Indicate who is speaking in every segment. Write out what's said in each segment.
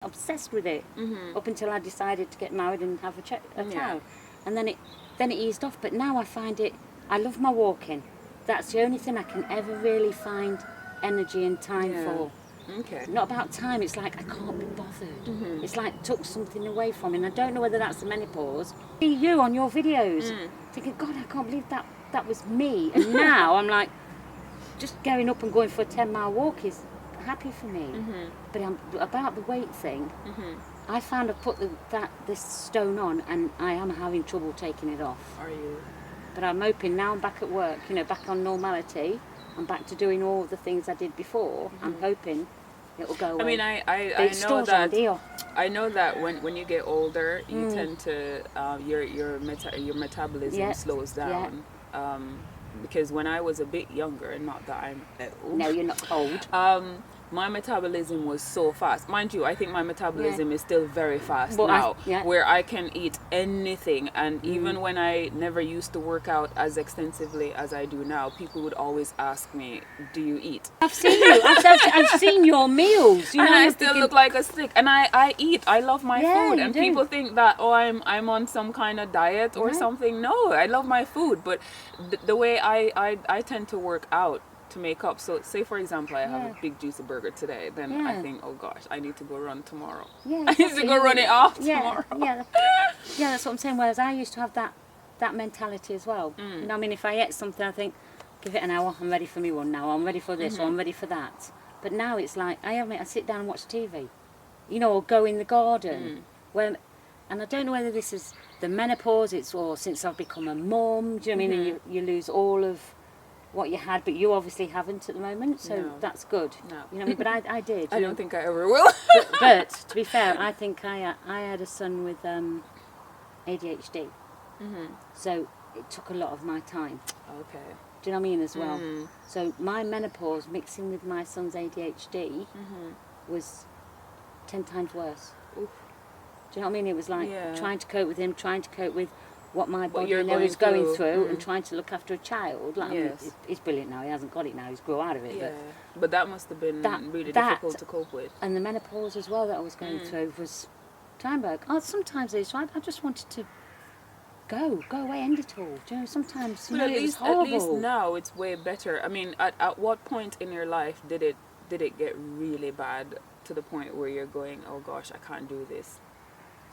Speaker 1: obsessed with it up until I decided to get married and have a child, and then it eased off. But now I find it. I love my walking. That's the only thing I can ever really find energy and time for.
Speaker 2: Okay.
Speaker 1: Not about time. It's like I can't be bothered. It's like took something away from me, and I don't know whether that's the menopause. See you on your videos, thinking, God, I can't believe that was me. And now I'm like, just going up and going for a 10-mile walk is happy for me. But about the weight thing, I found I put this stone on, and I am having trouble taking it off.
Speaker 2: Are you?
Speaker 1: But I'm hoping now I'm back at work, back on normality. I'm back to doing all the things I did before. I'm hoping it'll go away.
Speaker 2: I mean, I know that when you get older, you tend to your metabolism slows down. Because when I was a bit younger, not that I'm old.
Speaker 1: No, you're not old.
Speaker 2: My metabolism was so fast. Mind you, I think my metabolism is still very fast now, where I can eat anything. And even when I never used to work out as extensively as I do now, people would always ask me, do you eat?
Speaker 1: I've seen you. I've seen your meals.
Speaker 2: And I still look like a stick. And I eat. I love my food. And people think that, oh, I'm on some kind of diet or something. No, I love my food. But the way I tend to work out to make up. So say for example I have a big juicy burger today, then I think, oh gosh, I need to go run tomorrow. I need to go run it off tomorrow.
Speaker 1: That's what I'm saying. Whereas I used to have that mentality as well. I mean, if I ate something, I think, give it an hour, I'm ready for me one now, I'm ready for this or I'm ready for that. But now it's like I sit down and watch TV, or go in the garden. And I don't know whether this is the menopause, or since I've become a mum, do you know what I mean? And you lose all of what you had, but you obviously haven't at the moment, so that's good. No. You know what I mean? But I did.
Speaker 2: I don't think I ever will.
Speaker 1: but to be fair, I think I had a son with ADHD, so it took a lot of my time.
Speaker 2: Okay.
Speaker 1: Do you know what I mean as well? So my menopause mixing with my son's ADHD was 10 times worse. Oof. Do you know what I mean? It was like trying to cope with him, trying to cope with what my body was going through and trying to look after a child. Like, I mean, he's brilliant now, he hasn't got it now, he's grew out of it.
Speaker 2: But that must have been really difficult to cope with.
Speaker 1: And the menopause as well that I was going through was time work. Sometimes I just wanted to go away, end it all. Do you know, sometimes
Speaker 2: but at least now it's way better. I mean, at what point in your life did it get really bad to the point where you're going, oh gosh, I can't do this?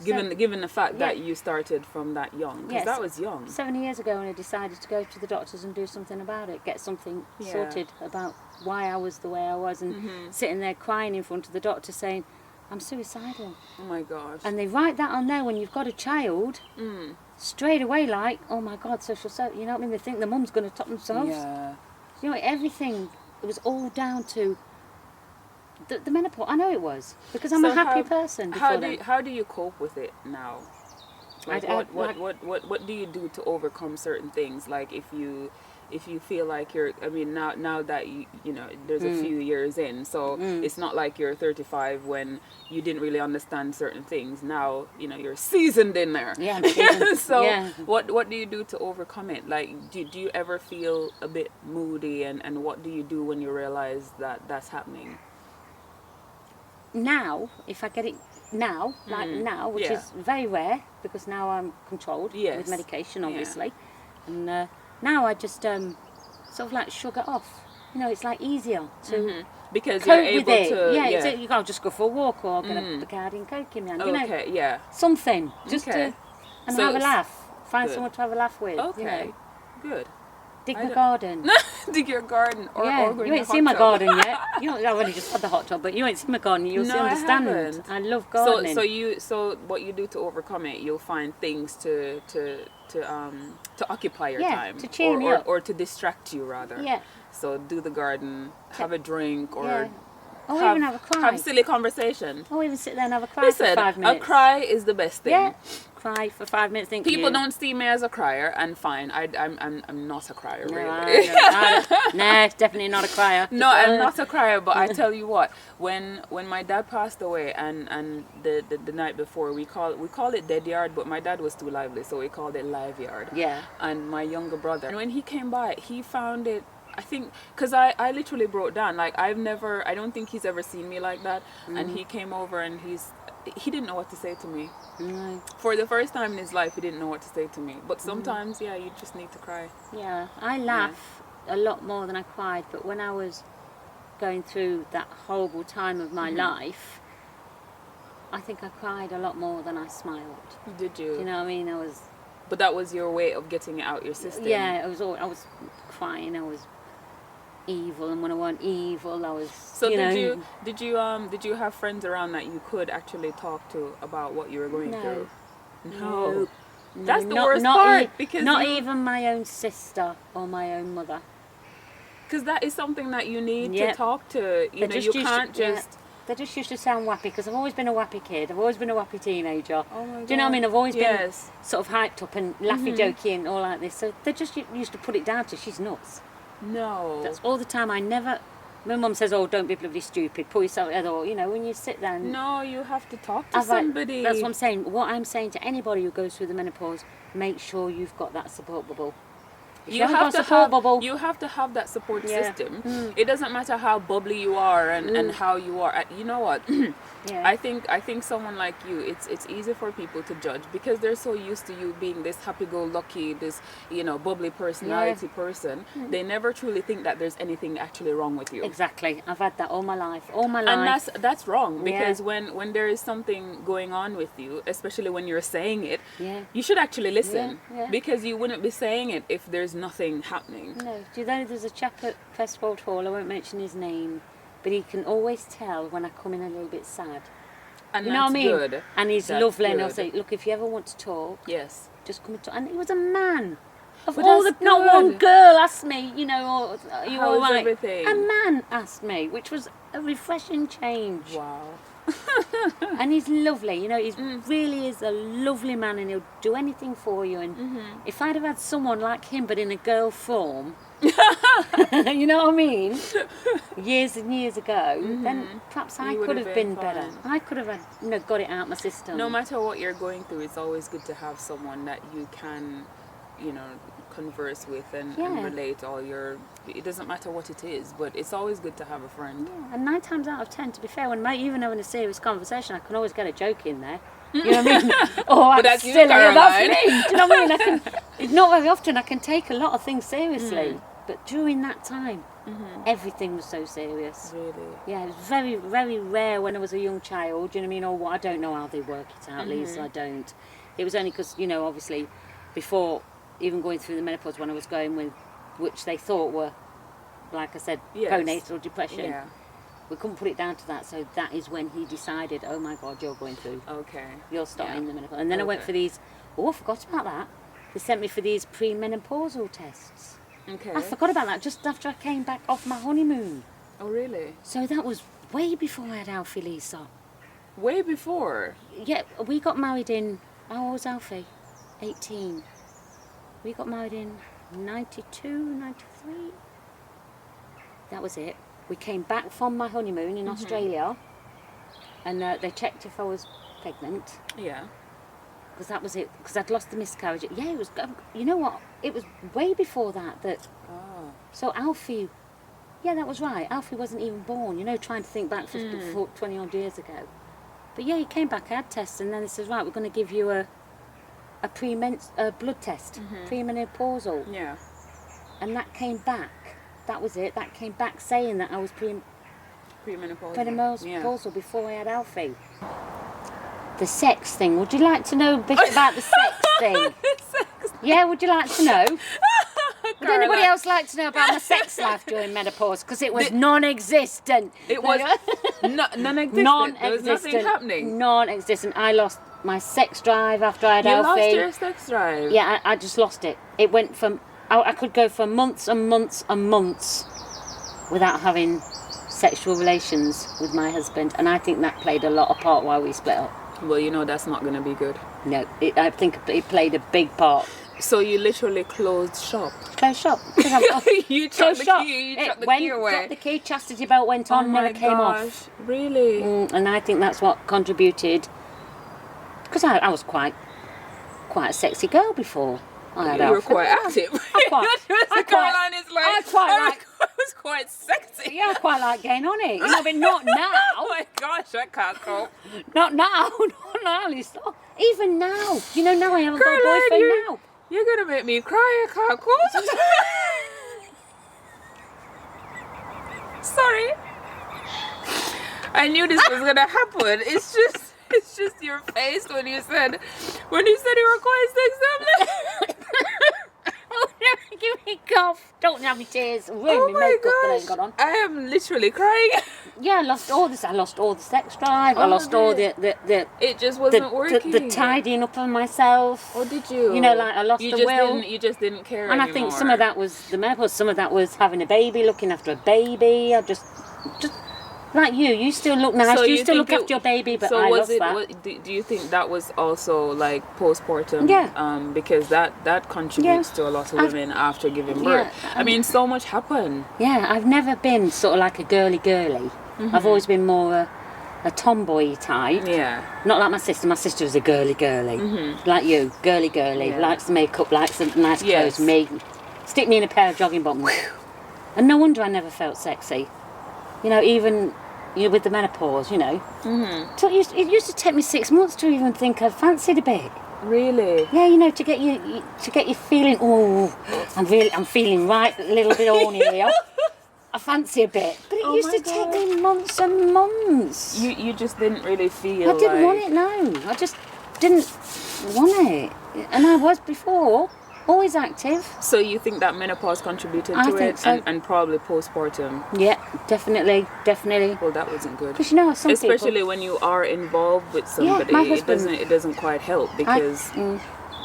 Speaker 2: Given the fact that you started from that young, because that was young. 7
Speaker 1: years ago, when I decided to go to the doctors and do something about it, get something sorted about why I was the way I was, and sitting there crying in front of the doctor saying, I'm suicidal.
Speaker 2: Oh my gosh.
Speaker 1: And they write that on there when you've got a child, straight away like, oh my God, social service, you know what I mean? They think the mum's going to top themselves. Yeah. You know, everything, it was all down to the menopause. I know it was, because I'm a happy person.
Speaker 2: How do you cope with it now? Like, what do you do to overcome certain things? Like if you feel like you're, I mean, now that you know there's a few years in, so it's not like you're 35 when you didn't really understand certain things. Now you're seasoned in there. Yeah. So what do you do to overcome it? Like do you ever feel a bit moody, and what do you do when you realize that that's happening?
Speaker 1: Now, if I get it now, which is very rare because now I'm controlled with medication, obviously, and now I just sort of like shrug it off. It's like easier to
Speaker 2: because you're able
Speaker 1: to. You can't just go for a walk or get a Bacardi and Coke in me. Something just to have a laugh. Find someone to have a laugh with.
Speaker 2: Okay, good.
Speaker 1: Dig the garden.
Speaker 2: Dig your garden. Or
Speaker 1: you ain't seen my garden yet. I've only just had the hot tub, but you ain't seen my garden. You'll understand. I love gardening.
Speaker 2: So what you do to overcome it, you'll find things to occupy your time.
Speaker 1: To cheer me up.
Speaker 2: Or to distract you rather. Yeah. So do the garden, have a drink, or
Speaker 1: even have a cry.
Speaker 2: Have silly conversation.
Speaker 1: Or even sit there and have a cry for 5 minutes.
Speaker 2: A cry is the best thing.
Speaker 1: Yeah. Cry for 5 minutes.
Speaker 2: People don't see me as a crier, and fine, I'm not a crier,
Speaker 1: really. No, definitely not a crier.
Speaker 2: No, I'm not a crier, but I tell you what, when my dad passed away, and the night before, we call it dead yard, but my dad was too lively, so we called it live yard. Yeah. And my younger brother, and when he came by, he found it I think, because I literally broke down. Like, I don't think he's ever seen me like that. And he came over and he didn't know what to say to me. For the first time in his life, he didn't know what to say to me. But sometimes, yeah, you just need to cry.
Speaker 1: Yeah, I laugh a lot more than I cried. But when I was going through that horrible time of my life, I think I cried a lot more than I smiled.
Speaker 2: Did you?
Speaker 1: Do you know what I mean?
Speaker 2: But that was your way of getting it out your system.
Speaker 1: Yeah, I was crying. I was evil, and when I wasn't evil, I was.
Speaker 2: So did you have friends around that you could actually talk to about what you were going through? No. That's the worst part, because
Speaker 1: not even my own sister or my own mother.
Speaker 2: Because that is something that you need to talk to. You know, you can't just.
Speaker 1: They just used to sound wappy, because I've always been a wappy kid. I've always been a wappy teenager.
Speaker 2: Oh my God.
Speaker 1: Do you know what I mean? I've always been sort of hyped up and laughy-jokey and all like this. So they just used to put it down to, she's nuts.
Speaker 2: No.
Speaker 1: That's all the time. My mum says, oh, don't be bloody stupid. Pull yourself together. Or, you know, when you sit there.
Speaker 2: No, you have to talk to somebody.
Speaker 1: That's what I'm saying. What I'm saying to anybody who goes through the menopause, make sure you've got that support bubble. You have to have that support system. It doesn't matter how bubbly you are and how you are. You know what? I think someone like you, it's easy for people to judge, because they're so used to you being this happy-go-lucky, this, you know, bubbly personality person. They never truly think that there's anything actually wrong with you. Exactly. I've had that all my life.
Speaker 2: And that's wrong, because when there is something going on with you, especially when you're saying it, you should actually listen, because you wouldn't be saying it if there's nothing happening.
Speaker 1: No. Do you know there's a chap at Festival Hall, I won't mention his name, but he can always tell when I come in a little bit sad.
Speaker 2: And
Speaker 1: you know what I mean?
Speaker 2: Good.
Speaker 1: And he's lovely, and I'll say, look, if you ever want to talk, just come and talk. And he was a man. Not one girl asked me, you know, are you all right?
Speaker 2: Everything?
Speaker 1: A man asked me, which was a refreshing change.
Speaker 2: Wow.
Speaker 1: And he's lovely, you know, he really is a lovely man, and he'll do anything for you. And if I'd have had someone like him, but in a girl form, you know what I mean, years and years ago, then perhaps I could have been better. I could have had, you know, got it out my system.
Speaker 2: No matter what you're going through, it's always good to have someone that you can, you know, converse with and relate all your. It doesn't matter what it is, but it's always good to have a friend.
Speaker 1: Yeah. And 9 times out of 10, to be fair, when even having a serious conversation, I can always get a joke in there. You know what I mean? Oh,
Speaker 2: but that's
Speaker 1: silly. That's me. Do you know what I mean? It's not very often I can take a lot of things seriously, but during that time, everything was so serious.
Speaker 2: Really?
Speaker 1: Yeah, it was very, very rare when I was a young child. You know what I mean? Or I don't know how they work it out, Lisa. I don't. It was only because, you know, obviously, before even going through the menopause, when I was going with, which they thought were, like I said, postnatal depression. Yeah. We couldn't put it down to that, so that is when he decided, oh my God, you're going through.
Speaker 2: Okay.
Speaker 1: You're starting the menopause. And then I went for these, I forgot about that. They sent me for these premenopausal tests.
Speaker 2: Okay.
Speaker 1: I forgot about that just after I came back off my honeymoon.
Speaker 2: Oh, really?
Speaker 1: So that was way before I had Alfie, Lisa.
Speaker 2: Way before?
Speaker 1: Yeah, we got married in, how old was Alfie? 18. We got married in 92, 93. That was it. We came back from my honeymoon in Australia, and they checked if I was pregnant.
Speaker 2: Yeah.
Speaker 1: Because that was it. Because I'd lost the miscarriage. Yeah, it was. You know what? It was way before that.
Speaker 2: Oh.
Speaker 1: So Alfie, yeah, that was right. Alfie wasn't even born. You know, trying to think back 20 odd years ago. But yeah, he came back. I had tests, and then they said, right, we're going to give you a blood test, premenopausal.
Speaker 2: Yeah.
Speaker 1: And that came back. That was it. That came back saying that I was premenopausal before I had Alfie. The sex thing. Would you like to know a bit about the sex thing? Yeah, would you like to know? Would anybody else like to know about my sex life during menopause? Because it was non-existent.
Speaker 2: It was non-existent. There was nothing happening.
Speaker 1: Non-existent. I lost my sex drive after I had Alfie.
Speaker 2: You lost your sex drive?
Speaker 1: Yeah, I just lost it. It went from... I could go for months and months and months without having sexual relations with my husband, and I think that played a lot of part while we split up.
Speaker 2: Well, you know that's not going to be good.
Speaker 1: No, I think it played a big part.
Speaker 2: So you literally closed shop?
Speaker 1: Closed shop.
Speaker 2: You chucked the key, got the
Speaker 1: key, chastity belt went on, never came off.
Speaker 2: Really?
Speaker 1: And I think that's what contributed, because I was quite a sexy girl before.
Speaker 2: You were quite active.
Speaker 1: I quite
Speaker 2: was quite sexy.
Speaker 1: Yeah, I quite like getting on it. You know, but not now.
Speaker 2: Oh my gosh, I can't cope.
Speaker 1: Not now. Not now, Lisa. Even now. You know, now I haven't got a
Speaker 2: Caroline,
Speaker 1: boyfriend now.
Speaker 2: You're going to make me cry. I can't cope. Sorry. I knew this was going to happen. It's just your face when you said you were quite sexy.
Speaker 1: Oh, no, give me a cough. Don't have me tears. Ruin
Speaker 2: Oh
Speaker 1: me
Speaker 2: my
Speaker 1: makeup that I ain't
Speaker 2: gosh,
Speaker 1: got on.
Speaker 2: I am literally crying.
Speaker 1: Yeah, I lost all the sex drive. I lost all the
Speaker 2: It just wasn't working.
Speaker 1: The tidying up of myself.
Speaker 2: Oh, did you?
Speaker 1: You know, like I lost the will.
Speaker 2: You just didn't care
Speaker 1: And
Speaker 2: anymore.
Speaker 1: I think some of that was the menopause. Some of that was having a baby, looking after a baby. I just like you still look nice.
Speaker 2: So
Speaker 1: you still look
Speaker 2: think
Speaker 1: after your baby, but
Speaker 2: so
Speaker 1: I
Speaker 2: was
Speaker 1: lost
Speaker 2: it?
Speaker 1: that.
Speaker 2: Do you think that was also like postpartum?
Speaker 1: Yeah.
Speaker 2: Because that contributes to a lot of women after giving birth.
Speaker 1: Yeah,
Speaker 2: I mean, so much happened.
Speaker 1: Yeah, I've never been sort of like a girly. I've always been more a tomboy type.
Speaker 2: Yeah.
Speaker 1: Not like my sister. My sister was a girly. Like you, girly.
Speaker 2: Yeah.
Speaker 1: Likes makeup, likes nice
Speaker 2: Yes.
Speaker 1: clothes. Me, stick me in a pair of jogging bottoms. And no wonder I never felt sexy. You know, even with the menopause, you know. So it used to take me 6 months to even think I fancied a bit.
Speaker 2: Really?
Speaker 1: Yeah, you know, to get you feeling. Oh, I'm feeling right, a little bit horny here. I fancy a bit, but it used to take me months and months.
Speaker 2: You just didn't really feel.
Speaker 1: I didn't want it. No, I just didn't want it, and I was before. Always active.
Speaker 2: So you think that menopause contributed to
Speaker 1: think
Speaker 2: it,
Speaker 1: so.
Speaker 2: and probably postpartum?
Speaker 1: Yeah, definitely.
Speaker 2: Well, that wasn't good.
Speaker 1: Because you know, some
Speaker 2: Especially
Speaker 1: people,
Speaker 2: when you are involved with somebody,
Speaker 1: my
Speaker 2: it
Speaker 1: husband-
Speaker 2: doesn't quite help because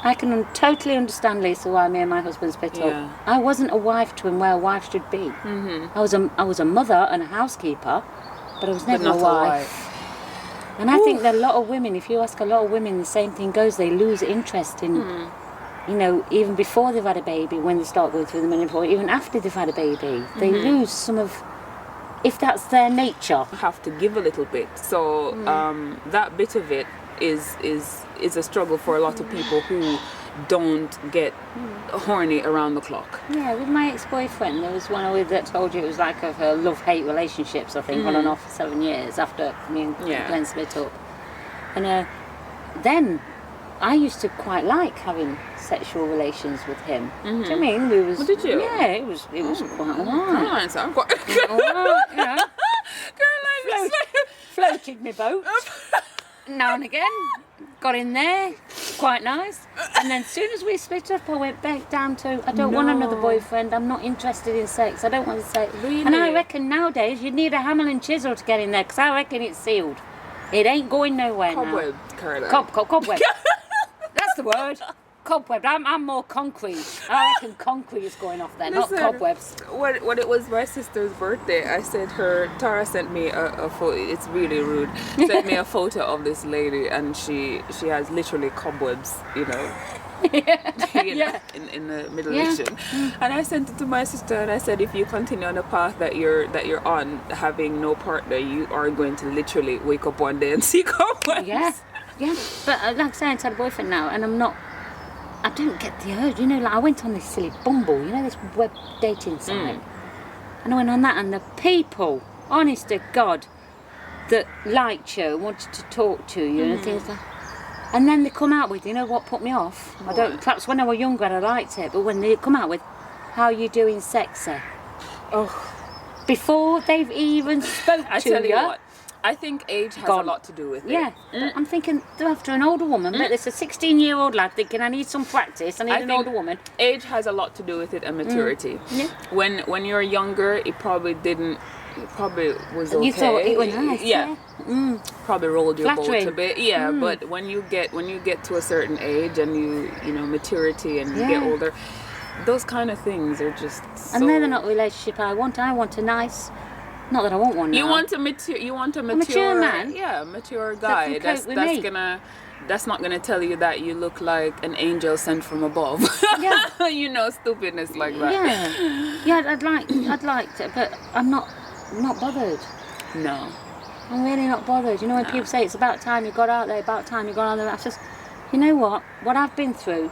Speaker 1: I can totally understand, Lisa, why me and my husband split
Speaker 2: Yeah.
Speaker 1: up. I wasn't a wife to him where a wife should be. I was a mother and a housekeeper, but I was never
Speaker 2: not
Speaker 1: a wife. And I think that a lot of women, if you ask a lot of women, the same thing goes. They lose interest in. You know, even before they've had a baby, when they start going through the menopause, even after they've had a baby, they lose some of, if that's their nature.
Speaker 2: have to give a little bit. So that bit of it is a struggle for a lot of people who don't get horny around the clock.
Speaker 1: Yeah, with my ex-boyfriend, there was one that told you it was like a love-hate relationships, I think, on and off for 7 years after me and Glenn split up. And then I used to quite like having sexual relations with him. Do you know what I mean? We was.
Speaker 2: Well, did you?
Speaker 1: Yeah, it was quite alright.
Speaker 2: Caroline, so I'm quite.
Speaker 1: Alright, you know.
Speaker 2: Caroline,
Speaker 1: Floated my boat now and again. Got in there, quite nice. And then as soon as we split up, I went back down to, I don't want another boyfriend. I'm not interested in sex. I don't want to sex.
Speaker 2: Really?
Speaker 1: And I reckon nowadays you need a hammer and chisel to get in there, because I reckon it's sealed. It ain't going nowhere
Speaker 2: Cobweb,
Speaker 1: now.
Speaker 2: Caroline.
Speaker 1: Cobweb. That's the word. Cobweb. I'm more concrete. I reckon concrete is going off there,
Speaker 2: Listen,
Speaker 1: not cobwebs.
Speaker 2: When it was my sister's birthday, I sent her. Tara sent me a photo. It's really rude. Sent me a photo of this lady, and she has literally cobwebs, you know. In the middle section. And I sent it to my sister, and I said, if you continue on the path that you're on, having no partner, you are going to literally wake up one day and see cobwebs.
Speaker 1: Yeah. But like I say, I had a boyfriend now, and I don't get the urge. You know, like I went on this silly Bumble, you know, this web dating site, and I went on that, and the people, honest to God, that liked you, wanted to talk to you, and things like. And then they come out with, you know what put me off?
Speaker 2: What?
Speaker 1: Perhaps when I was younger I liked it, but when they come out with, how you doing sexy?
Speaker 2: Oh,
Speaker 1: Before they've even spoke
Speaker 2: I
Speaker 1: to
Speaker 2: tell you what, I think age has a lot to do with it.
Speaker 1: Yeah, I'm thinking they're after an older woman, but it's a 16-year-old lad thinking, I need some practice, I need an older woman.
Speaker 2: Age has a lot to do with it, and maturity.
Speaker 1: Yeah.
Speaker 2: When you're younger, it probably was okay.
Speaker 1: You thought it was nice, yeah.
Speaker 2: Probably rolled your
Speaker 1: Flattering.
Speaker 2: boat a bit, but when you get to a certain age and you know, maturity, and you get older, those kind of things are just so...
Speaker 1: And they're not the relationship I want a nice, not that I want one now.
Speaker 2: You want a mature
Speaker 1: man?
Speaker 2: Yeah, a mature guy.
Speaker 1: can cope with me.
Speaker 2: That's not gonna tell you that you look like an angel sent from above.
Speaker 1: Yeah.
Speaker 2: You know, stupidness like that.
Speaker 1: Yeah, I'd like to, but I'm not bothered.
Speaker 2: No.
Speaker 1: I'm really not bothered. You know, when people say it's about time you got out there, I just, you know what I've been through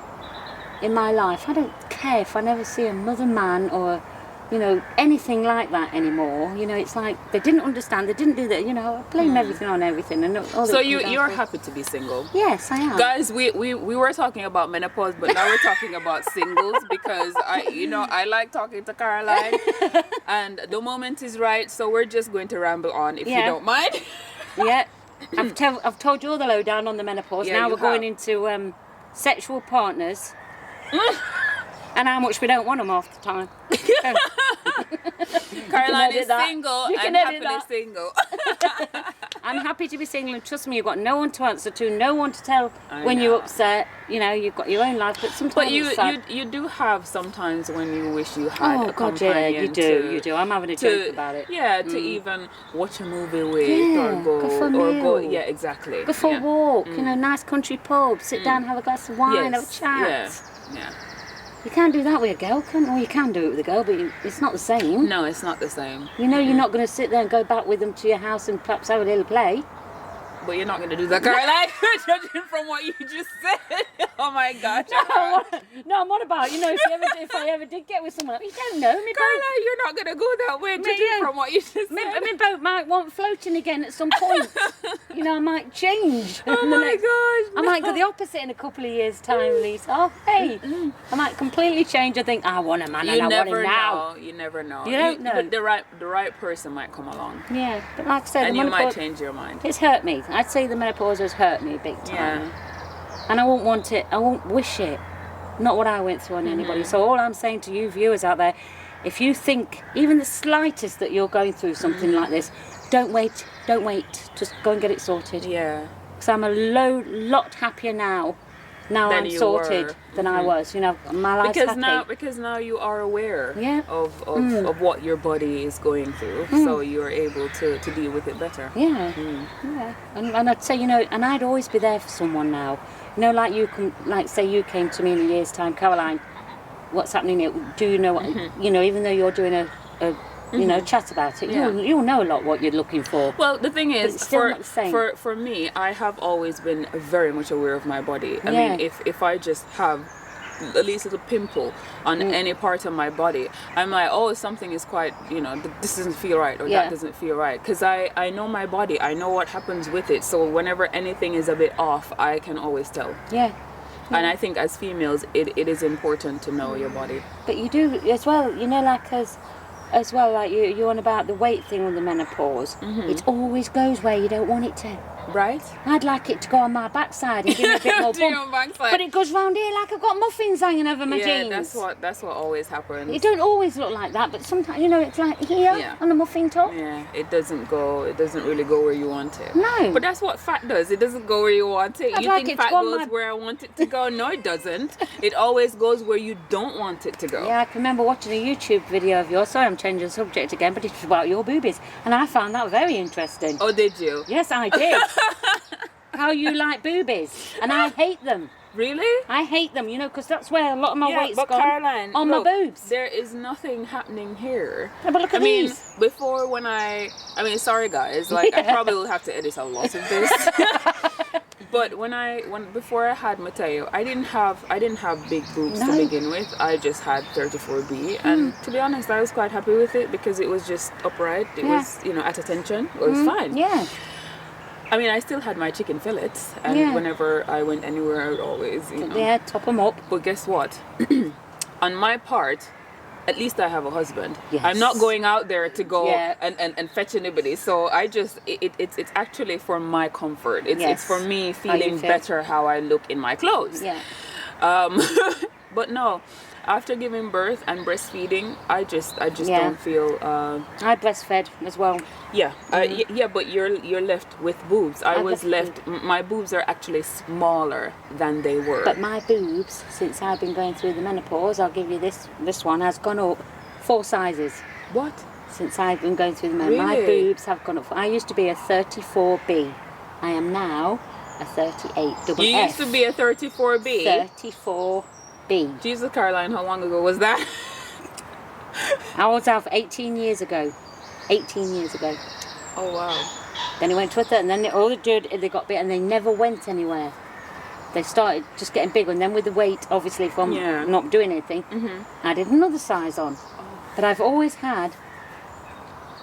Speaker 1: in my life, I don't care if I never see another man or you know, anything like that anymore. You know, it's like they didn't understand, they didn't do that, you know, I blame everything on everything. And all
Speaker 2: so you're happy to be single?
Speaker 1: Yes, I am.
Speaker 2: Guys, we were talking about menopause, but now we're talking about singles because I like talking to Caroline and the moment is right, so we're just going to ramble on if you don't mind.
Speaker 1: Yeah. I've told you all the lowdown on the menopause.
Speaker 2: Yeah,
Speaker 1: now we're going into sexual partners. And how much we don't want them half the time.
Speaker 2: Caroline is single and happily single.
Speaker 1: I'm happy to be single, and trust me, you've got no one to answer to, no one to tell when you're upset. You know, you've got your own life, but sometimes
Speaker 2: you do have sometimes when you wish you had a companion.
Speaker 1: Yeah, you do. I'm having a joke about it.
Speaker 2: Yeah, to even watch a movie with or go. Yeah, exactly.
Speaker 1: Go for a walk. You know, nice country pub. Sit down, have a glass of wine, have a chat.
Speaker 2: Yeah.
Speaker 1: You can't do that with a girl, or you can do it with a girl, but it's not the same.
Speaker 2: No, it's not the same.
Speaker 1: You know, you're not going to sit there and go back with them to your house and perhaps have a little play.
Speaker 2: But you're not going to do that, Caroline. Judging from what you just said. Oh my gosh.
Speaker 1: No, I'm on about, you know, if I ever did get with someone, you don't know me.
Speaker 2: Caroline, you're not going to go that way, judging from what you just said.
Speaker 1: My boat might want floating again at some point. You know, I might change.
Speaker 2: Oh my gosh.
Speaker 1: I might go the opposite in a couple of years' time, Lisa. Oh, hey. I might completely change. I think, I want a man and I want him now.
Speaker 2: You never know.
Speaker 1: You don't know.
Speaker 2: But the right person might come along.
Speaker 1: Yeah, but like I said,
Speaker 2: and you might change your mind.
Speaker 1: It's hurt me. I'd say the menopause has hurt me big time.
Speaker 2: Yeah.
Speaker 1: And I won't want it. I won't wish it. Not what I went through on anybody. So all I'm saying to you viewers out there, if you think even the slightest that you're going through something like this, don't wait. Just go and get it sorted.
Speaker 2: Yeah.
Speaker 1: Because I'm a lot happier now. Now I'm sorted than I was. You know, my life's happy.
Speaker 2: Because now you are aware
Speaker 1: of
Speaker 2: what your body is going through, so you're able to deal with it better.
Speaker 1: Yeah. Yeah. And I'd say, you know, and I'd always be there for someone now. You know, like say you came to me in a year's time, Caroline, what's happening here? Do you know what, you know, even though you're doing a you know, chat about it, you'll know a lot what you're looking for.
Speaker 2: Well, the thing is,
Speaker 1: for
Speaker 2: me, I have always been very much aware of my body. I mean, if I just have the least little pimple on any part of my body, I'm like, oh, something is quite, you know, this doesn't feel right, or that doesn't feel right, because I know my body, I know what happens with it, so whenever anything is a bit off, I can always tell. And I think as females, it is important to know your body.
Speaker 1: But you do as well, you know, like as well, like you're on about the weight thing with the menopause. It always goes where you don't want it to.
Speaker 2: Right?
Speaker 1: I'd like it to go on my backside and give me a bit more bump. But it goes round here like I've got muffins hanging over my jeans.
Speaker 2: That's what always happens.
Speaker 1: It don't always look like that, but sometimes, you know, it's like here on a muffin top.
Speaker 2: Yeah, it doesn't really go where you want it.
Speaker 1: No.
Speaker 2: But that's what fat does. It doesn't go where you want it.
Speaker 1: I'd
Speaker 2: you
Speaker 1: like
Speaker 2: think
Speaker 1: it
Speaker 2: fat
Speaker 1: to go
Speaker 2: goes where I want it to go? No, it doesn't. It always goes where you don't want it to go.
Speaker 1: Yeah, I can remember watching a YouTube video of yours. Sorry, I'm changing the subject again, but it was about your boobies. And I found that very interesting.
Speaker 2: Oh, did you?
Speaker 1: Yes, I did. How you like boobies. And I hate them.
Speaker 2: Really?
Speaker 1: I hate them, you know, because that's where a lot of my weight's gone.
Speaker 2: Caroline,
Speaker 1: on my boobs.
Speaker 2: There is nothing happening here.
Speaker 1: Yeah, but look at these.
Speaker 2: Before when I mean, sorry guys, like I probably will have to edit a lot of this. But before I had Mateo, I didn't have big boobs to begin with. I just had 34B, and to be honest, I was quite happy with it because it was just upright. It was, you know, at attention. It was fine.
Speaker 1: Yeah.
Speaker 2: I mean, I still had my chicken fillets, and whenever I went anywhere, I would always, you know.
Speaker 1: Yeah, top them up.
Speaker 2: But guess what? On my part, at least I have a husband.
Speaker 1: Yes.
Speaker 2: I'm not going out there to go and fetch anybody. So I just, it's actually for my comfort. It's for me feeling better how I look in my clothes.
Speaker 1: Yeah.
Speaker 2: But no. After giving birth and breastfeeding, I just don't feel.
Speaker 1: I breastfed as well.
Speaker 2: Yeah, but you're left with boobs. I was left. My boobs are actually smaller than they were.
Speaker 1: But my boobs, since I've been going through the menopause, I'll give you this one has gone up 4 sizes.
Speaker 2: What?
Speaker 1: Since I've been going through the menopause, my boobs have gone up. I used to be a 34B. I am now a 38 double
Speaker 2: You used to be a 34B.
Speaker 1: 34.
Speaker 2: Jesus, Caroline, how long ago was that?
Speaker 1: I was out 18 years ago. 18 years ago.
Speaker 2: Oh, wow.
Speaker 1: Then it went to a 30, and then all they did, they got big, and they never went anywhere. They started just getting bigger, and then with the weight, obviously, from not doing anything, I did another size on. But I've always had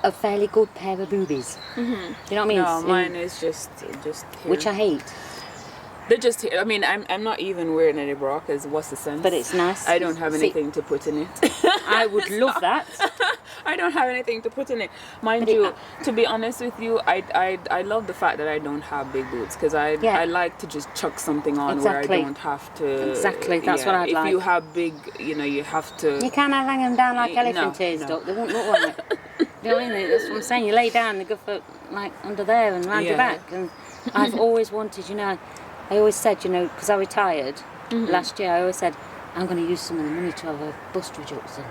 Speaker 1: a fairly good pair of boobies. Do you know what I mean?
Speaker 2: No, mine is just here.
Speaker 1: Which I hate.
Speaker 2: They're just here. I mean, I'm not even wearing any bra because what's the sense?
Speaker 1: But it's nice.
Speaker 2: I don't have anything to put in it.
Speaker 1: I would love that.
Speaker 2: I don't have anything to put in it. Mind you, to be honest with you, I love the fact that I don't have big boobs because I like to just chuck something on where I don't have to.
Speaker 1: Exactly, that's what I'd like.
Speaker 2: If you have big, you know, you have to.
Speaker 1: You can't hang them down like elephant ears, Doc. They won't look like it. You know what I mean? That's what I'm saying. You lay down, they go for like under there and round your back. And I've always wanted, you know, I always said, you know, because I retired last year, I always said, I'm going to use some of the money to have a bust reduction.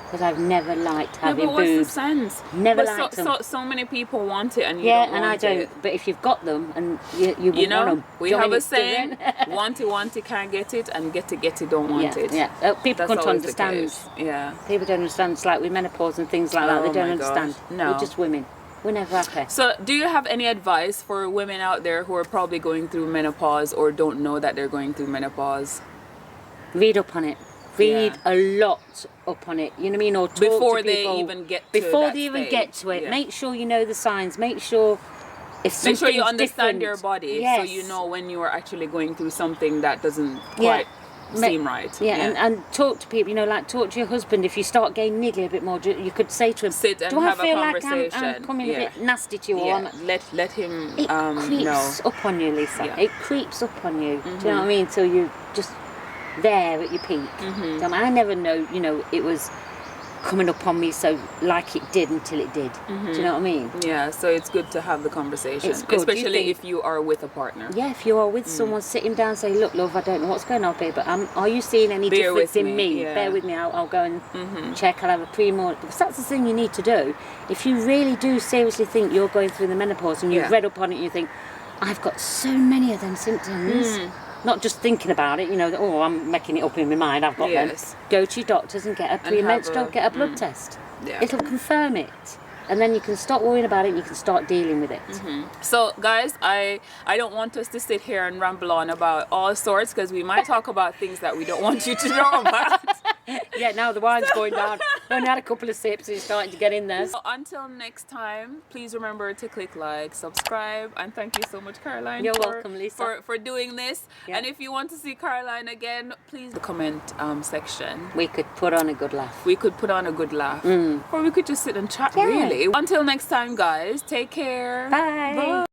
Speaker 1: Because I've never liked having boobs.
Speaker 2: What's the sense?
Speaker 1: Never liked them.
Speaker 2: So many people want it and you don't want it.
Speaker 1: Yeah, and I don't. But if you've got them and you know, want them.
Speaker 2: We have a saying, want it, can't get it, and get it, don't want it.
Speaker 1: Yeah, people can't understand.
Speaker 2: Yeah.
Speaker 1: People don't understand. It's like with menopause and things like that. They don't understand.
Speaker 2: No.
Speaker 1: We're just women. We're never happy.
Speaker 2: So, do you have any advice for women out there who are probably going through menopause or don't know that they're going through menopause?
Speaker 1: Read up on it. Read a lot up on it. You know what I mean? Or talk
Speaker 2: before
Speaker 1: to people.
Speaker 2: they even get to
Speaker 1: Before they even get to it. Make sure you know the signs. Make sure if something's
Speaker 2: Make sure you understand
Speaker 1: different,
Speaker 2: your body so you know when you are actually going through something that doesn't quite seem right.
Speaker 1: And talk to people, you know, like talk to your husband. If you start getting niggly a bit more, you could say to him,
Speaker 2: sit and
Speaker 1: do
Speaker 2: have
Speaker 1: I feel
Speaker 2: a
Speaker 1: like I'm coming a bit nasty to you?
Speaker 2: Or let him
Speaker 1: it creeps up on you, Lisa. It creeps up on you. Do you know what I mean? So you just there at your peak. So I never know, you know, it was coming up on me so like it did until it did. Do you know what I mean?
Speaker 2: Yeah, so it's good to have the conversation.
Speaker 1: It's good.
Speaker 2: Especially if you are with a partner.
Speaker 1: Yeah, if you are with someone, sit him down and say, look, love, I don't know what's going on here, but are you seeing any difference in me? Bear with me, I'll go and check, I'll have a pre-mortem. Because that's the thing you need to do. If you really do seriously think you're going through the menopause and you've read up on it and you think, I've got so many of them symptoms, not just thinking about it, you know, oh, I'm making it up in my mind, I've got them. Go to your doctors and get a premenstrual, get a blood test. It'll confirm it. And then you can stop worrying about it and you can start dealing with it.
Speaker 2: So, guys, I don't want us to sit here and ramble on about all sorts because we might talk about things that we don't want you to know about.
Speaker 1: Yeah, now the wine's going down. I only had a couple of sips and it's starting to get in there.
Speaker 2: So until next time, please remember to click like, subscribe, and thank you so much, Caroline.
Speaker 1: You're welcome, Lisa.
Speaker 2: For doing this. And if you want to see Caroline again, please the comment section.
Speaker 1: We could put on a good laugh.
Speaker 2: We could put on a good laugh. Or we could just sit and chat, really. Until next time, guys, take care.
Speaker 1: Bye.